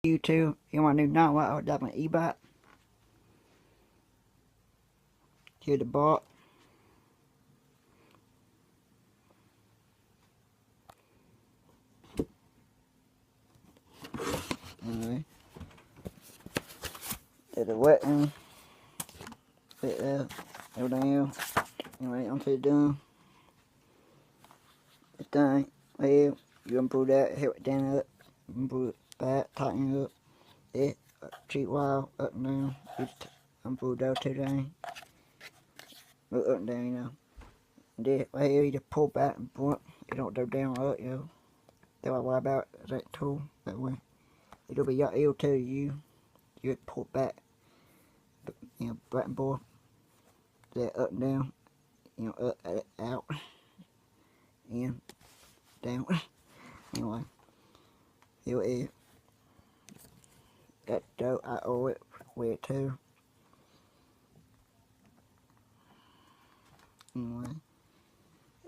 YouTube, you want to know what I would have an evike. Here's the bark. Anyway, there's a wet one. Right there. Everything else. Anyway, until it's done. The thing, well, you can pull that, help it down up. You can pull it back, tighten it up. It, cheat wire, up and down. I'm pull those two things. Look up and down, you know. And then, right here, you just pull back and pull it. You don't go down or up, you know. That's what I worry about that tool, that way. It'll be your eel too, you just pull back, you know, back and forth. That up and down, you know, up, out, in, down. Anyway, here it is. That dope, I owe it with it too. Anyway,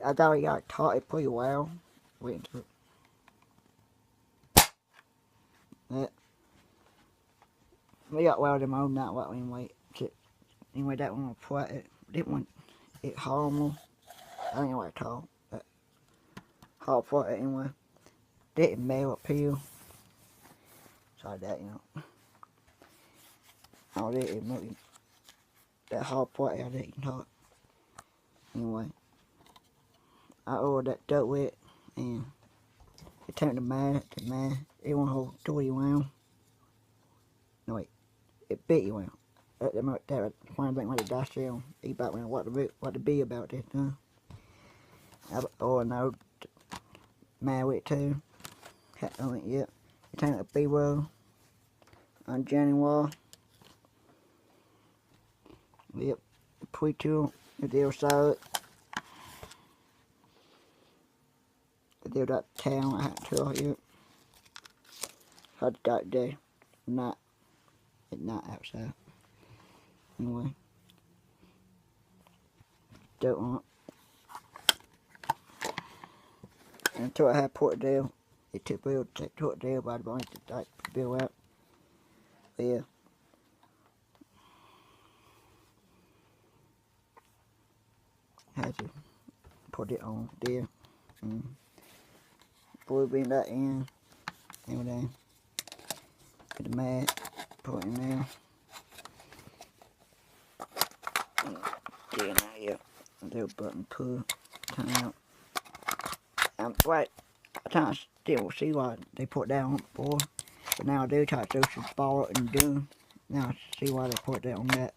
I thought we got taught it pretty well. Wait until that. We got welded mode, not what anyway. Anyway, that one was flat. This one, it horrible. I don't know what it's called, but hard for it anyway. Didn't mail up here. Sorry that, you know. All that is maybe that hard part I didn't talk. Anyway, I ordered that duck with it, and it turned to mad, it won't hold 20 rounds. No wait, it bit you round. That was one thing when the dash down, he about what to be about this, huh? I ordered no mad with it too. On it yet. It turned to B-roll on January. Yep, the tool, the deal solid. The deal that town I had to here. Had that day. It's not outside. Anyway. Don't want it. Until I had put it down. It took Bill to put it down, but I wanted to like Bill out. But yeah. Had to put it on there. Boy, bring that in. Everything. Get the mat. Put it in there. Get in there. Little button pull. Turn out. Right. I try to still see what they put that on for. But now I do try to do some ball and do. Now I see why they put that on that.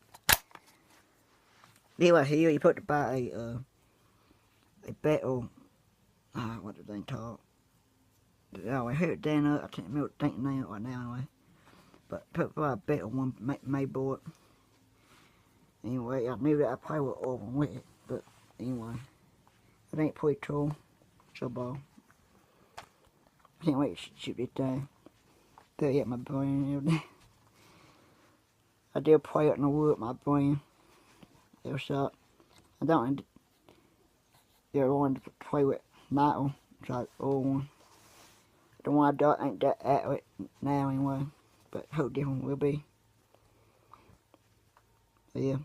Anyway, here you put to buy a battle. What the thing called? Oh, I heard it down up. I can't remember what the name right now anyway. But put by a battle one made board. Anyway, I knew that I probably would over with it. But anyway, it ain't pretty cool. So ball. I can't wait to shoot this thing. They'll get my brain and everything. I did play it in the wood with my brain. It was up. I don't want to play with metal. Try the old one. The one I got ain't that accurate now anyway. But how different will be. So yeah.